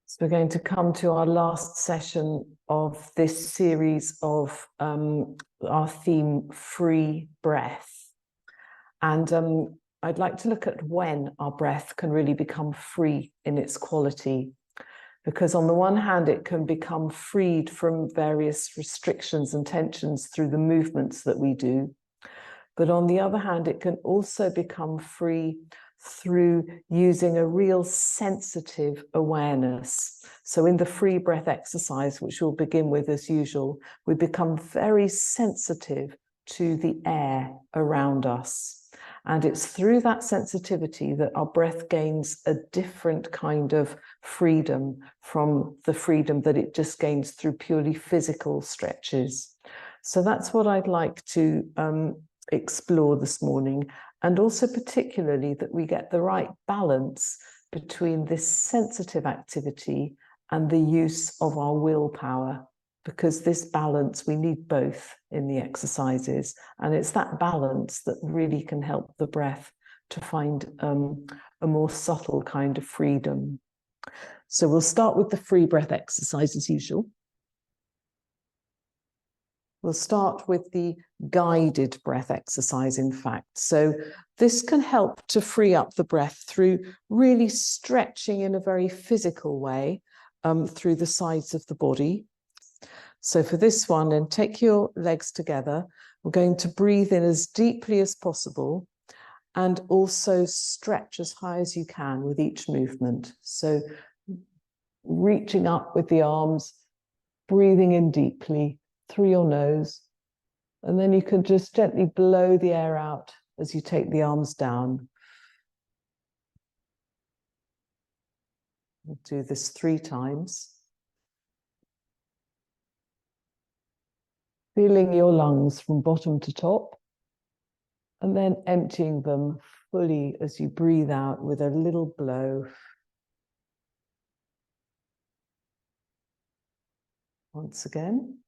So we're going to come to our last session of this series of our theme, free breath. And I'd like to look at when our breath can really become free in its quality. Because on the one hand, it can become freed from various restrictions and tensions through the movements that we do. But on the other hand, it can also become free through using a real sensitive awareness. So in the free breath exercise, which we'll begin with as usual, we become very sensitive to the air around us. And it's through that sensitivity that our breath gains a different kind of freedom from the freedom that it just gains through purely physical stretches. So that's what I'd like to explore this morning, and also particularly that we get the right balance between this sensitive activity and the use of our willpower, because this balance, we need both in the exercises, and it's that balance that really can help the breath to find a more subtle kind of freedom. So we'll start with the free breath exercise as usual. We'll start with the guided breath exercise, in fact. So this can help to free up the breath through really stretching in a very physical way through the sides of the body. So for this one, then take your legs together. We're going to breathe in as deeply as possible and also stretch as high as you can with each movement. So reaching up with the arms, breathing in deeply through your nose, and then you can just gently blow the air out as you take the arms down. We'll do this 3 times. Feeling your lungs from bottom to top, and then emptying them fully as you breathe out with a little blow. Once again.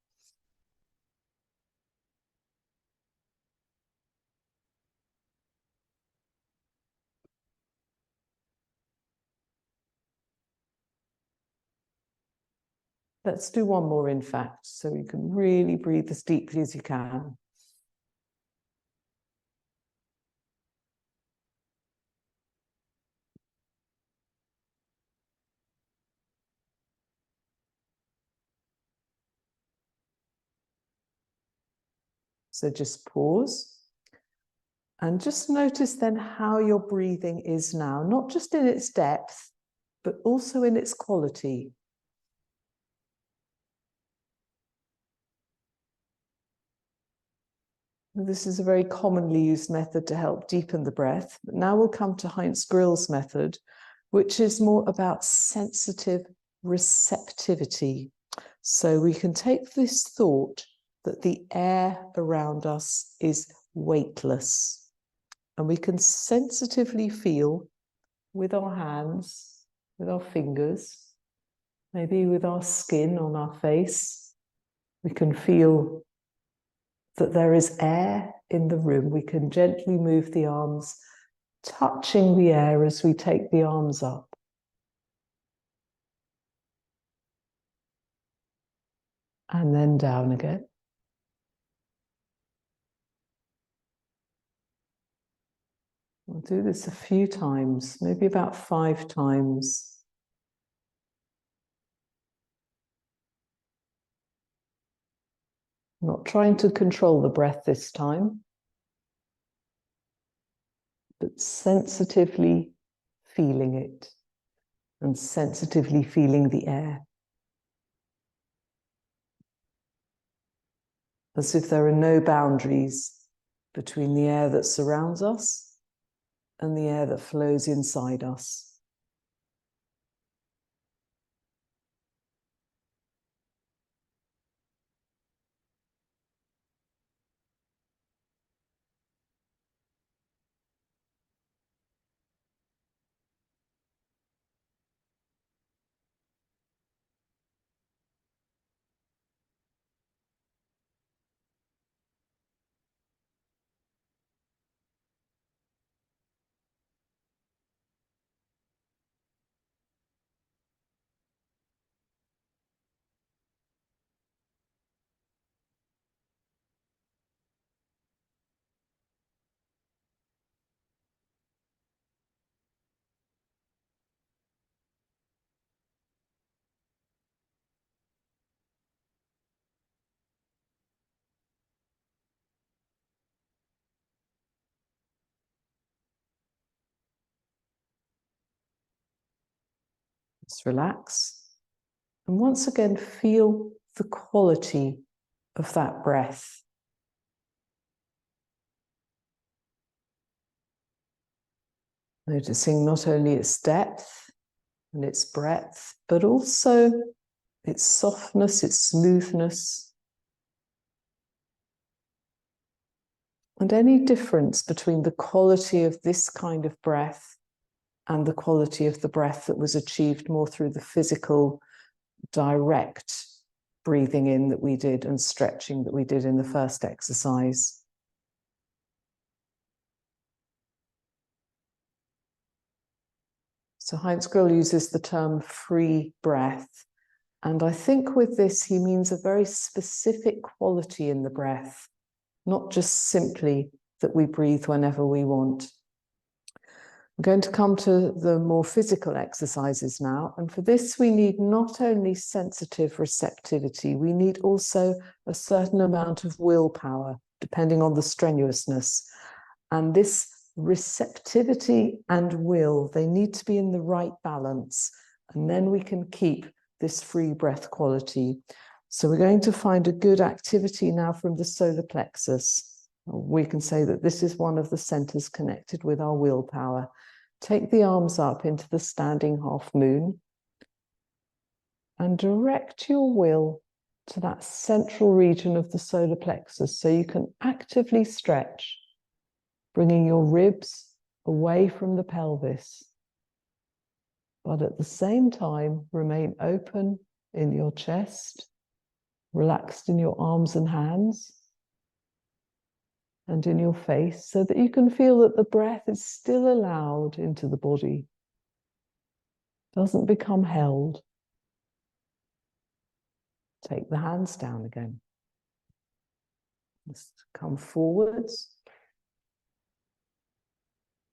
Let's do one more, in fact, so you can really breathe as deeply as you can. So just pause and just notice then how your breathing is now, not just in its depth, but also in its quality. This is a very commonly used method to help deepen the breath. But now we'll come to Heinz Grill's method, which is more about sensitive receptivity. So we can take this thought that the air around us is weightless, and we can sensitively feel with our hands, with our fingers, maybe with our skin on our face, we can feel that there is air in the room. We can gently move the arms, touching the air as we take the arms up. And then down again. We'll do this a few times, maybe about 5 times. Not trying to control the breath this time, but sensitively feeling it and sensitively feeling the air. As if there are no boundaries between the air that surrounds us and the air that flows inside us. Just relax. And once again, feel the quality of that breath. Noticing not only its depth and its breadth, but also its softness, its smoothness, and any difference between the quality of this kind of breath and the quality of the breath that was achieved more through the physical, direct breathing in that we did and stretching that we did in the first exercise. So Heinz Grill uses the term free breath. And I think with this, he means a very specific quality in the breath, not just simply that we breathe whenever we want. I'm going to come to the more physical exercises now. And for this, we need not only sensitive receptivity, we need also a certain amount of willpower, depending on the strenuousness. And this receptivity and will, they need to be in the right balance. And then we can keep this free breath quality. So we're going to find a good activity now from the solar plexus. We can say that this is one of the centers connected with our willpower. Take the arms up into the standing half moon and direct your will to that central region of the solar plexus so you can actively stretch, bringing your ribs away from the pelvis, but at the same time remain open in your chest, relaxed in your arms and hands, and in your face, so that you can feel that the breath is still allowed into the body, doesn't become held. Take the hands down again. Just come forwards.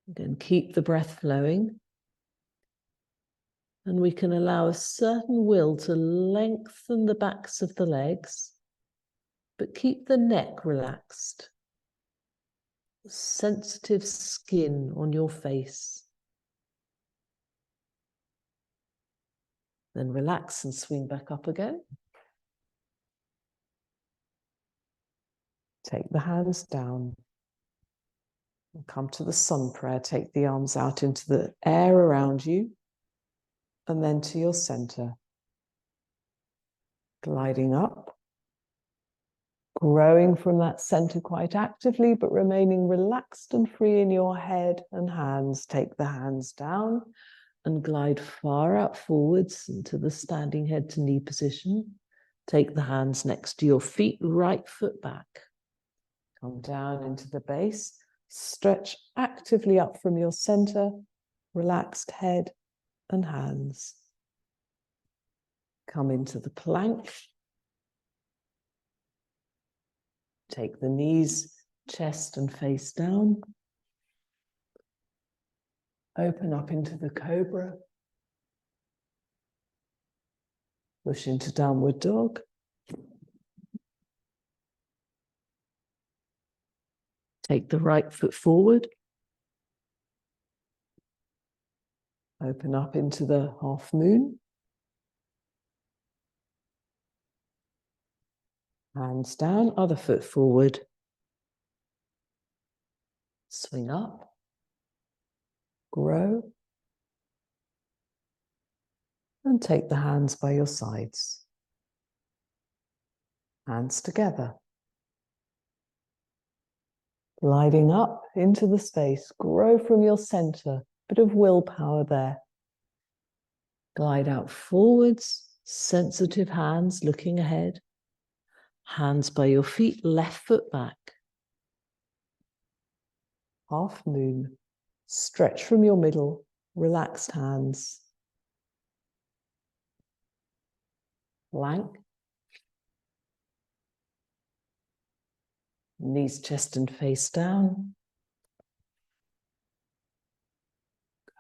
Again, keep the breath flowing. And we can allow a certain will to lengthen the backs of the legs, but keep the neck relaxed. Sensitive skin on your face. Then relax and swing back up again. Take the hands down. And come to the sun prayer. Take the arms out into the air around you. And then to your center. Gliding up. Growing from that center quite actively, but remaining relaxed and free in your head and hands. Take the hands down and glide far out forwards into the standing head to knee position. Take the hands next to your feet, right foot back. Come down into the base. Stretch actively up from your center, relaxed head and hands. Come into the plank. Take the knees, chest and face down. Open up into the cobra. Push into downward dog. Take the right foot forward. Open up into the half moon. Hands down, other foot forward. Swing up. Grow. And take the hands by your sides. Hands together. Gliding up into the space. Grow from your center. Bit of willpower there. Glide out forwards. Sensitive hands looking ahead. Hands by your feet, left foot back. Half moon. Stretch from your middle. Relaxed hands. Plank. Knees, chest and face down.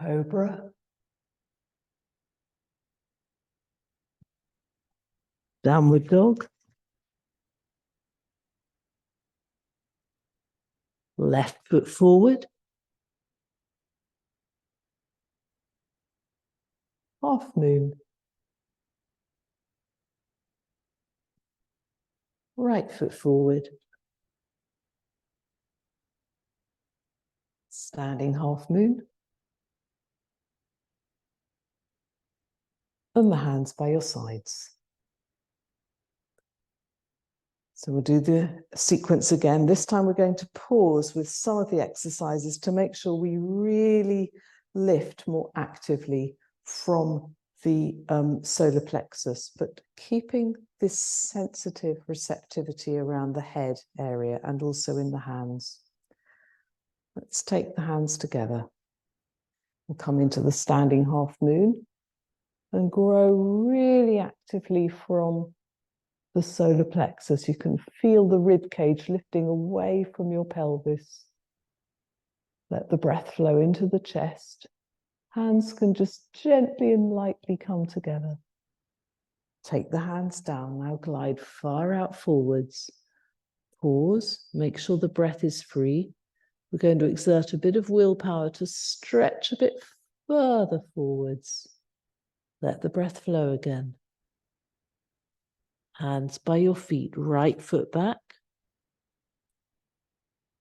Cobra. Downward dog. Left foot forward. half moon. Right foot forward. Standing half moon. And the hands by your sides. So we'll do the sequence again. This time we're going to pause with some of the exercises to make sure we really lift more actively from the solar plexus, but keeping this sensitive receptivity around the head area and also in the hands. Let's take the hands together. We'll come into the standing half moon and grow really actively from the solar plexus. You can feel the rib cage lifting away from your pelvis. Let the breath flow into the chest. Hands can just gently and lightly come together. Take the hands down. Now glide far out forwards. Pause. Make sure the breath is free. We're going to exert a bit of willpower to stretch a bit further forwards. Let the breath flow again. Hands by your feet, right foot back.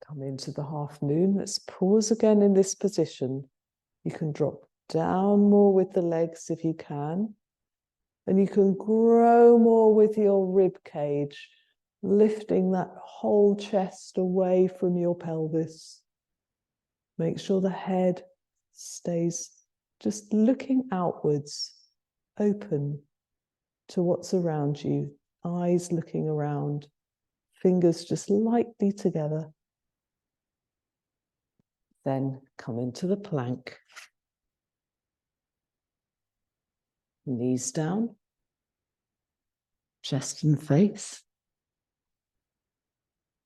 Come into the half moon. Let's pause again in this position. You can drop down more with the legs if you can. And you can grow more with your rib cage, lifting that whole chest away from your pelvis. Make sure the head stays just looking outwards, open to what's around you. Eyes looking around, fingers just lightly together. Then come into the plank. Knees down, chest and face.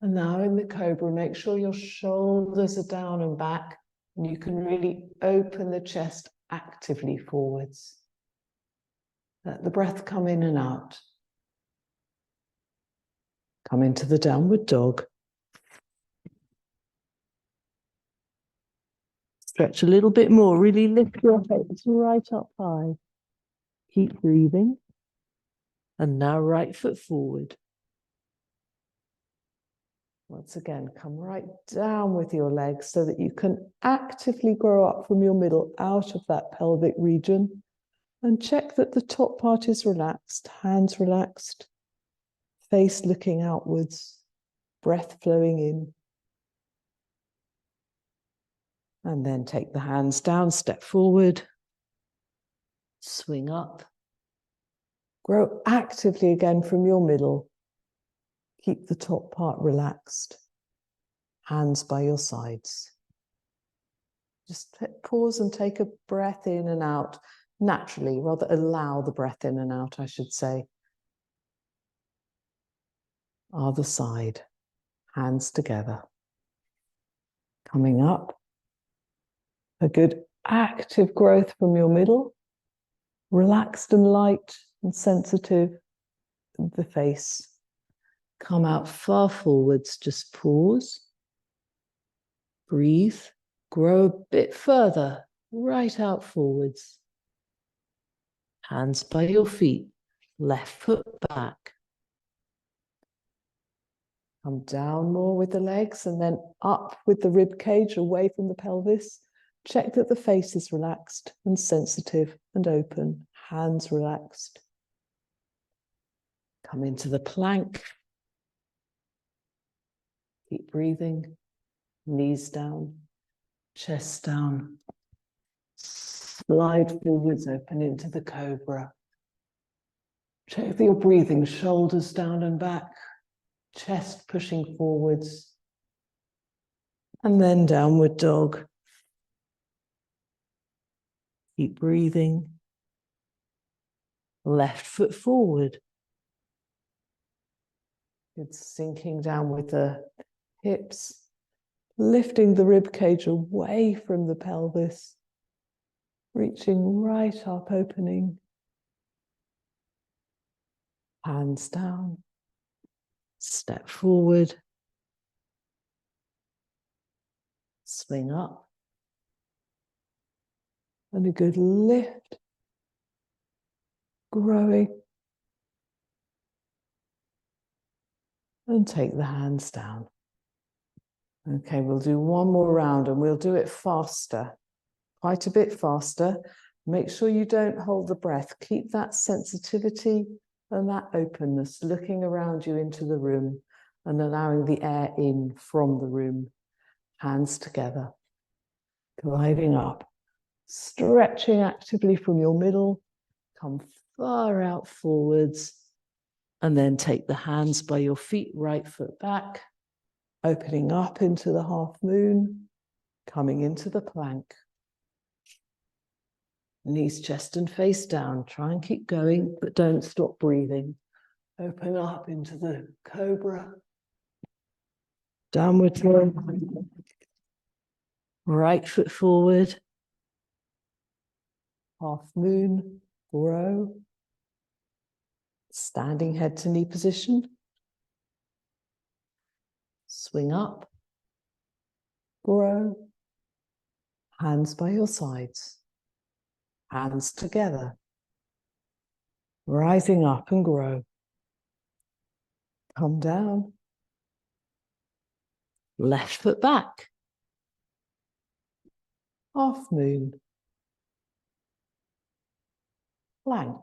And now in the cobra, make sure your shoulders are down and back, and you can really open the chest actively forwards. Let the breath come in and out. Come into the downward dog. Stretch a little bit more. Really lift your hips right up high. Keep breathing. And now right foot forward. Once again, come right down with your legs so that you can actively grow up from your middle out of that pelvic region. And check that the top part is relaxed, hands relaxed, face looking outwards, breath flowing in. And then take the hands down, step forward, swing up. Grow actively again from your middle. Keep the top part relaxed. Hands by your sides. Just pause and take a breath in and out naturally, rather allow the breath in and out, I should say. Other side, hands together. Coming up. A good active growth from your middle. Relaxed and light and sensitive. The face. Come out far forwards, just pause. Breathe. Grow a bit further, right out forwards. Hands by your feet, left foot back. Come down more with the legs and then up with the rib cage away from the pelvis. Check that the face is relaxed and sensitive and open. Hands relaxed. Come into the plank. Keep breathing. Knees down. Chest down. Slide forwards, open into the cobra. Check that you're breathing, shoulders down and back, chest pushing forwards. And then downward dog. Keep breathing. Left foot forward. Good, sinking down with the hips, lifting the rib cage away from the pelvis, reaching right up, opening. Hands down. Step forward. Swing up. And a good lift growing. And take the hands down. Okay, we'll do one more round and we'll do it faster, quite a bit faster. Make sure you don't hold the breath. Keep that sensitivity and that openness, looking around you into the room and allowing the air in from the room. Hands together, gliding up, stretching actively from your middle, come far out forwards, and then take the hands by your feet, right foot back, opening up into the half moon, coming into the plank. Knees, chest and face down. Try and keep going, but don't stop breathing. Open up into the cobra. Downward dog. Right foot forward. Half moon, grow. Standing head to knee position. Swing up. Grow. Hands by your sides. Hands together. Rising up and grow. Come down. Left foot back. Half moon. Plank.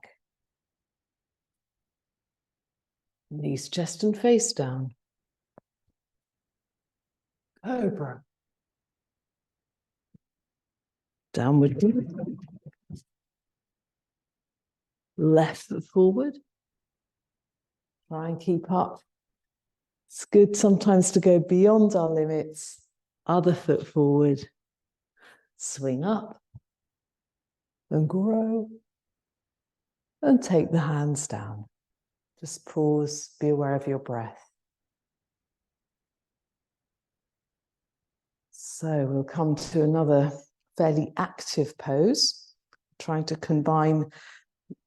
Knees, chest and face down. Cobra. Downward dog. Left foot forward. Try and keep up. It's good sometimes to go beyond our limits. Other foot forward. Swing up and grow. And take the hands down. Just pause, be aware of your breath. So we'll come to another fairly active pose, trying to combine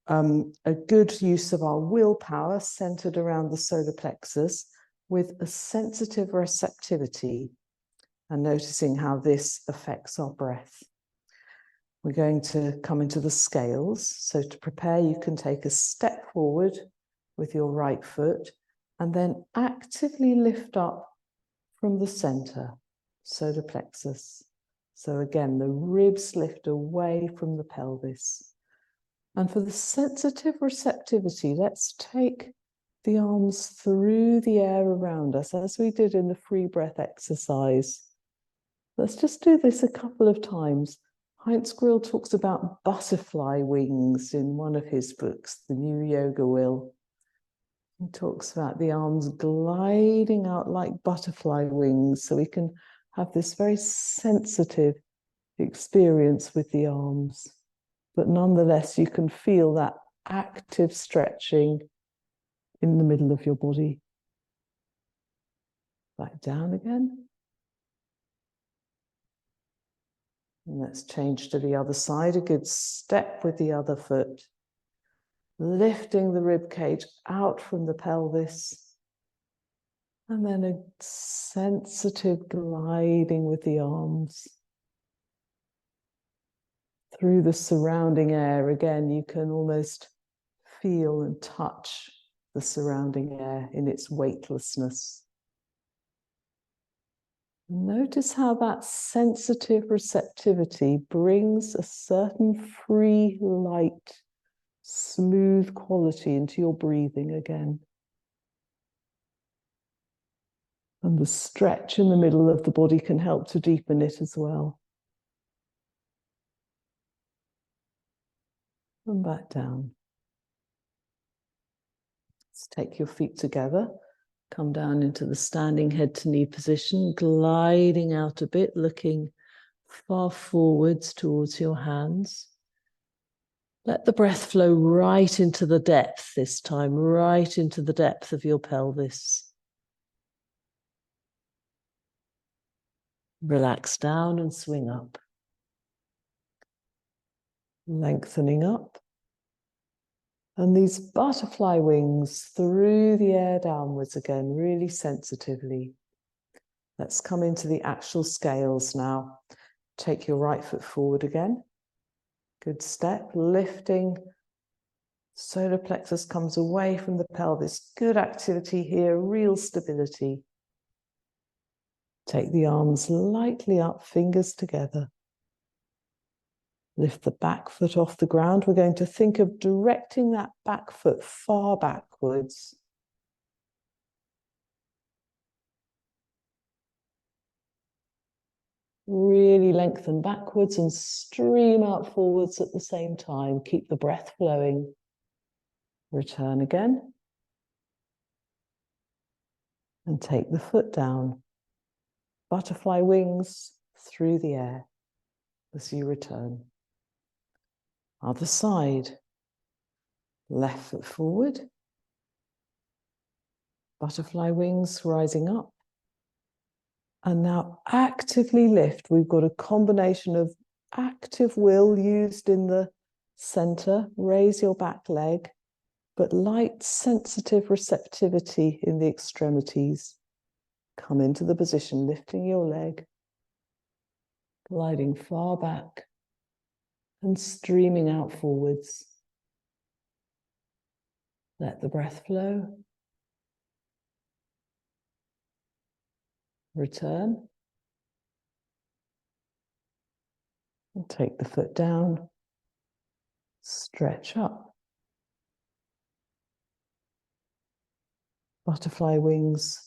a good use of our willpower centered around the solar plexus with a sensitive receptivity and noticing how this affects our breath. We're going to come into the scales. So to prepare, you can take a step forward with your right foot and then actively lift up from the center, solar plexus. So again, the ribs lift away from the pelvis. And for the sensitive receptivity, let's take the arms through the air around us, as we did in the free breath exercise. Let's just do this a couple of times. Heinz Grill talks about butterfly wings in one of his books, The New Yoga Will. He talks about the arms gliding out like butterfly wings, so we can have this very sensitive experience with the arms. But nonetheless, you can feel that active stretching in the middle of your body. Back down again. And let's change to the other side. A good step with the other foot. Lifting the rib cage out from the pelvis. And then a sensitive gliding with the arms. Through the surrounding air, again, you can almost feel and touch the surrounding air in its weightlessness. Notice how that sensitive receptivity brings a certain free, light, smooth quality into your breathing again. And the stretch in the middle of the body can help to deepen it as well. And back down. Let's take your feet together. Come down into the standing head to knee position, gliding out a bit, looking far forwards towards your hands. Let the breath flow right into the depth this time, right into the depth of your pelvis. Relax down and swing up. Lengthening up. And these butterfly wings through the air downwards again, really sensitively. Let's come into the actual scales now. Take your right foot forward again. Good step, lifting Solar plexus comes away from the pelvis. Good activity here, real stability. Take the arms lightly up, fingers together. Lift the back foot off the ground. We're going to think of directing that back foot far backwards. Really lengthen backwards and stream out forwards at the same time. Keep the breath flowing. Return again. And take the foot down. Butterfly wings through the air as you return. Other side. Left foot forward. Butterfly wings rising up. And now actively lift. We've got a combination of active will used in the center. Raise your back leg, but light, sensitive receptivity in the extremities. Come into the position, lifting your leg, gliding far back and streaming out forwards. Let the breath flow. Return. And take the foot down. Stretch up. Butterfly wings.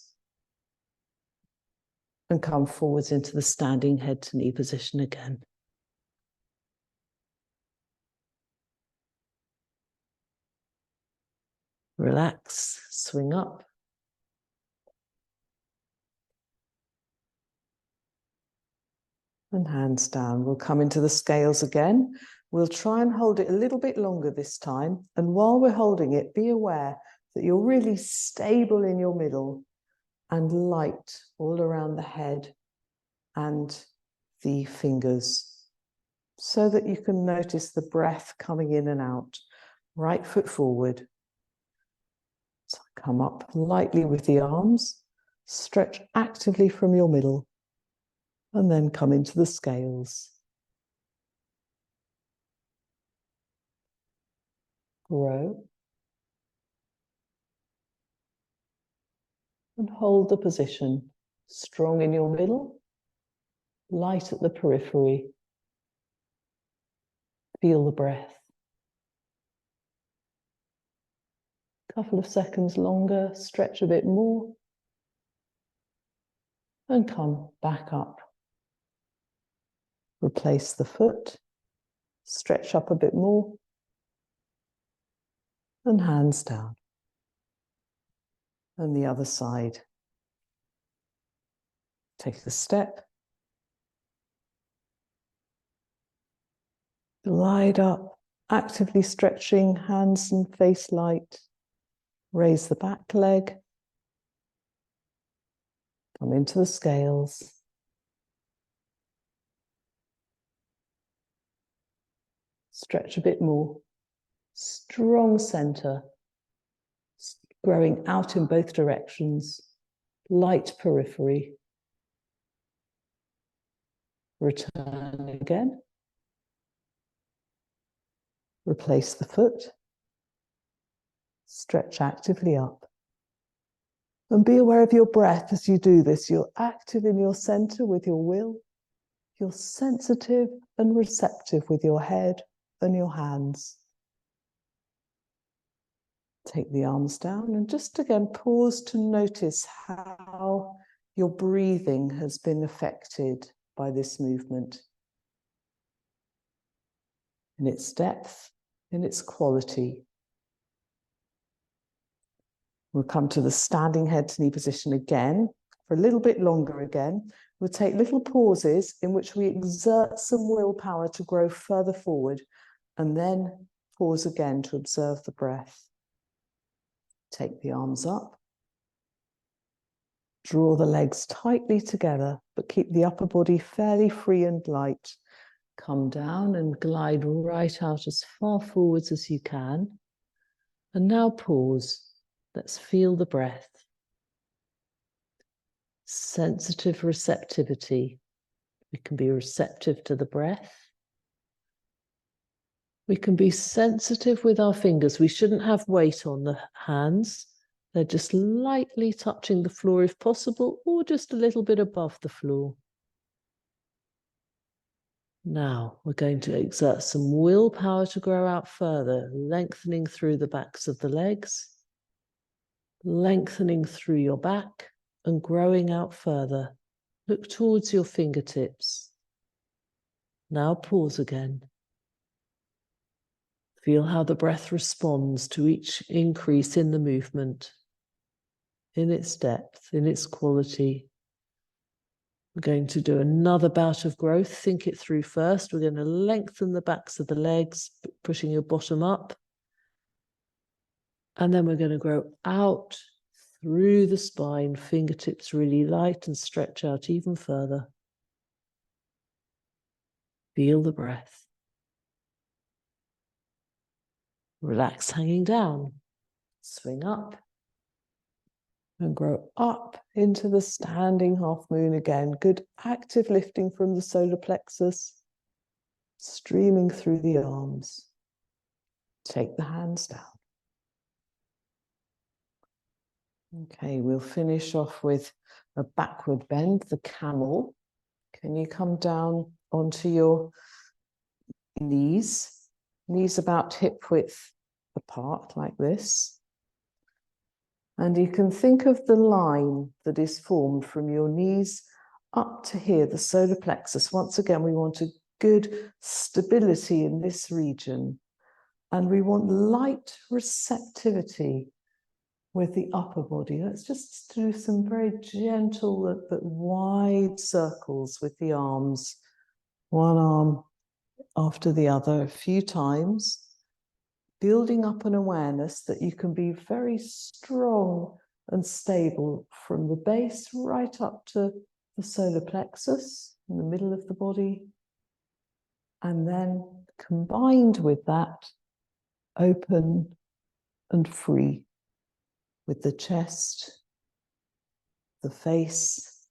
And come forwards into the standing head to knee position again. Relax, swing up. And hands down. We'll come into the scales again. We'll try and hold it a little bit longer this time. And while we're holding it, be aware that you're really stable in your middle and light all around the head and the fingers, so that you can notice the breath coming in and out. Right foot forward. So come up lightly with the arms. Stretch actively from your middle. And then come into the scales. Grow. And hold the position. Strong in your middle. Light at the periphery. Feel the breath. Couple of seconds longer. Stretch a bit more. And come back up. Replace the foot. Stretch up a bit more. And hands down. And the other side. Take the step. Glide up, actively stretching, hands and face light. Raise the back leg. Come into the scales. Stretch a bit more. Strong center. Growing out in both directions. Light periphery. Return again. Replace the foot. Stretch actively up. And be aware of your breath as you do this. You're active in your center with your will. You're sensitive and receptive with your head and your hands. Take the arms down and just again pause to notice how your breathing has been affected by this movement. In its depth, in its quality. We'll come to the standing head to knee position again, for a little bit longer again. We'll take little pauses in which we exert some willpower to grow further forward, and then pause again to observe the breath. Take the arms up. Draw the legs tightly together, but keep the upper body fairly free and light. Come down and glide right out as far forwards as you can. And now pause. Let's feel the breath. Sensitive receptivity. We can be receptive to the breath. We can be sensitive with our fingers. We shouldn't have weight on the hands. They're just lightly touching the floor if possible, or just a little bit above the floor. Now we're going to exert some willpower to grow out further, lengthening through the backs of the legs, lengthening through your back and growing out further. Look towards your fingertips. Now pause again. Feel how the breath responds to each increase in the movement, in its depth, in its quality. We're going to do another bout of growth. Think it through first. We're going to lengthen the backs of the legs, pushing your bottom up. And then we're going to grow out through the spine, fingertips really light, and stretch out even further. Feel the breath. Relax hanging down. Swing up. And grow up into the standing half moon again. Good active lifting from the solar plexus, streaming through the arms. Take the hands down. Okay, we'll finish off with a backward bend, the camel. Can you come down onto your knees? Knees about hip width apart like this. And you can think of the line that is formed from your knees up to here, the solar plexus. Once again, we want a good stability in this region. And we want light receptivity with the upper body. Let's just do some very gentle but wide circles with the arms. One arm after the other a few times. Building up an awareness that you can be very strong and stable from the base right up to the solar plexus in the middle of the body. And then combined with that, open and free with the chest, the face,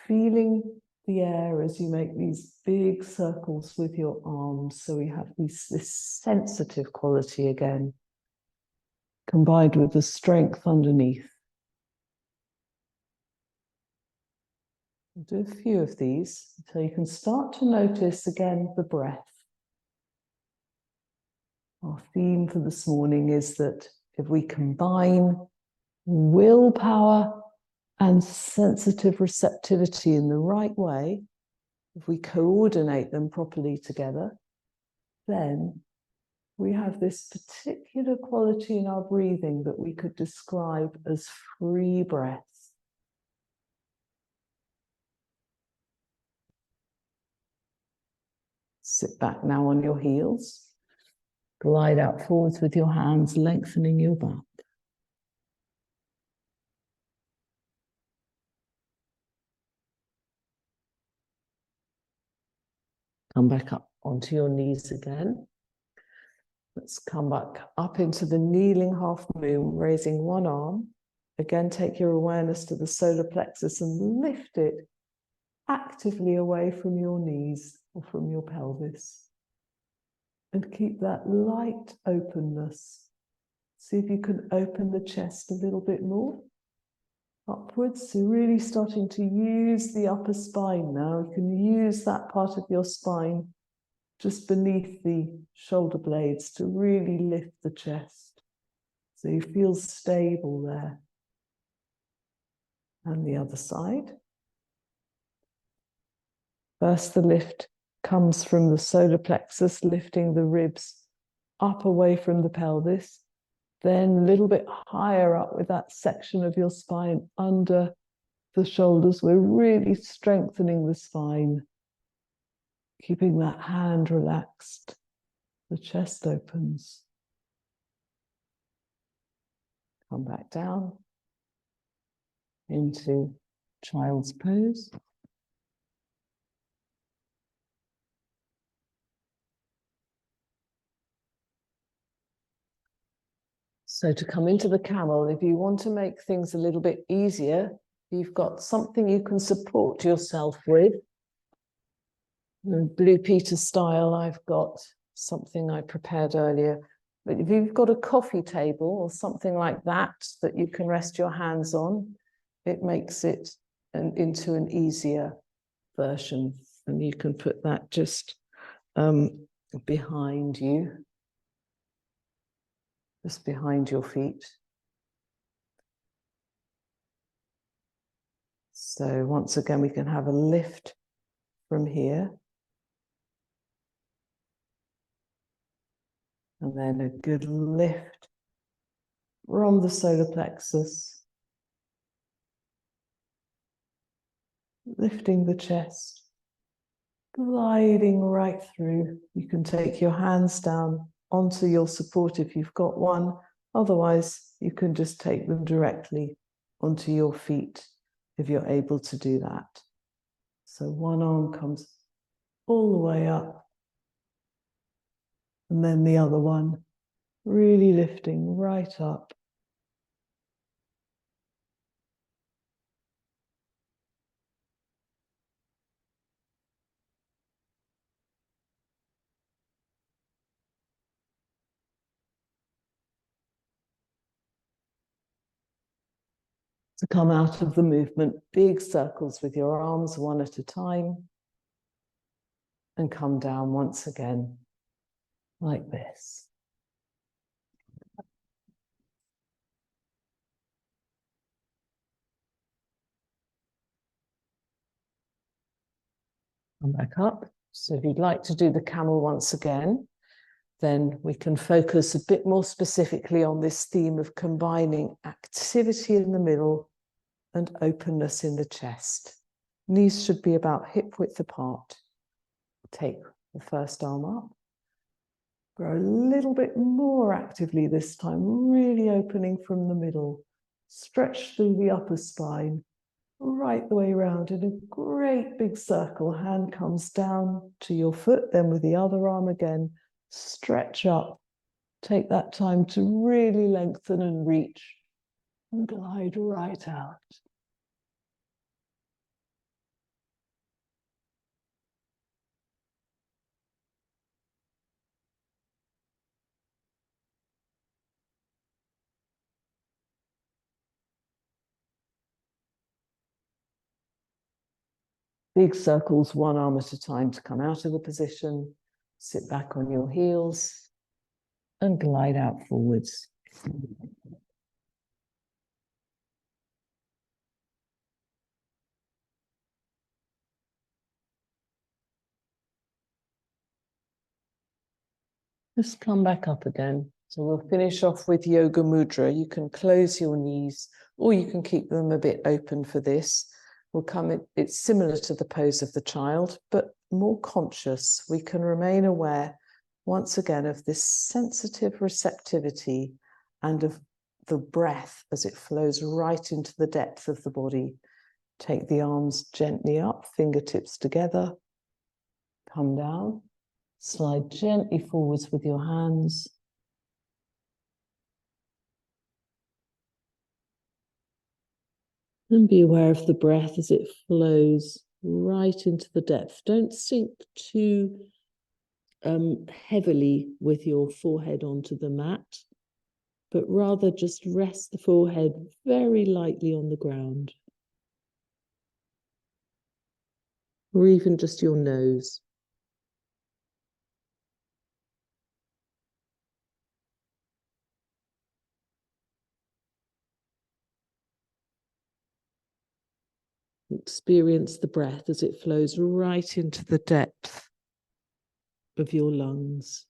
feeling the air as you make these big circles with your arms. So we have this sensitive quality again, combined with the strength underneath. We'll do a few of these so you can start to notice again the breath. Our theme for this morning is that if we combine willpower and sensitive receptivity in the right way, if we coordinate them properly together, then we have this particular quality in our breathing that we could describe as free breath. Sit back now on your heels. Glide out forwards with your hands, lengthening your back. Come back up onto your knees again. Let's come back up into the kneeling half moon, raising one arm. Again, take your awareness to the solar plexus and lift it actively away from your knees or from your pelvis. And keep that light openness. See if you can open the chest a little bit more. Upwards, so really starting to use the upper spine now. You can use that part of your spine just beneath the shoulder blades to really lift the chest. So you feel stable there. And the other side. First, the lift comes from the solar plexus, lifting the ribs up away from the pelvis. Then a little bit higher up with that section of your spine under the shoulders. We're really strengthening the spine, keeping that hand relaxed. The chest opens. Come back down into child's pose. So to come into the camel, if you want to make things a little bit easier, you've got something you can support yourself with. In Blue Peter style, I've got something I prepared earlier. But if you've got a coffee table or something like that that you can rest your hands on, it makes it into an easier version. And you can put that just behind you, just behind your feet. So once again, we can have a lift from here. And then a good lift from the solar plexus. Lifting the chest, gliding right through. You can take your hands down onto your support if you've got one. Otherwise, you can just take them directly onto your feet if you're able to do that. So one arm comes all the way up, and then the other one really lifting right up. To come out of the movement, big circles with your arms one at a time, and come down once again like this. Come back up. So if you'd like to do the camel once again, then we can focus a bit more specifically on this theme of combining activity in the middle and openness in the chest. Knees should be about hip width apart. Take the first arm up. Grow a little bit more actively this time, really opening from the middle. Stretch through the upper spine, right the way around in a great big circle. Hand comes down to your foot, then with the other arm again, stretch up. Take that time to really lengthen and reach and glide right out. Big circles, one arm at a time to come out of the position. Sit back on your heels and glide out forwards. Just come back up again. So we'll finish off with yoga mudra. You can close your knees or you can keep them a bit open for this. It's similar to the pose of the child, but more conscious. We can remain aware once again of this sensitive receptivity and of the breath as it flows right into the depth of the body. Take the arms gently up, fingertips together, come down, slide gently forwards with your hands. And be aware of the breath as it flows right into the depth. Don't sink too heavily with your forehead onto the mat, but rather just rest the forehead very lightly on the ground. Or even just your nose. Experience the breath as it flows right into the depth of your lungs.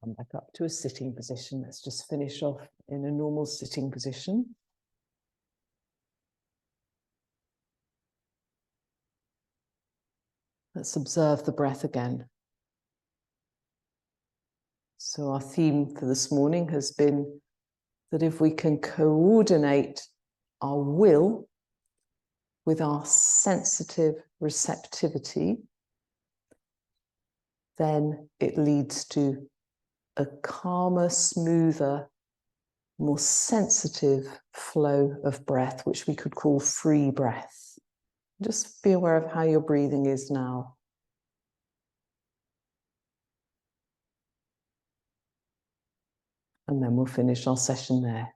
Come back up to a sitting position. Let's just finish off in a normal sitting position. Let's observe the breath again. So our theme for this morning has been that if we can coordinate our will with our sensitive receptivity, then it leads to a calmer, smoother, more sensitive flow of breath, which we could call free breath. Just be aware of how your breathing is now. And then we'll finish our session there.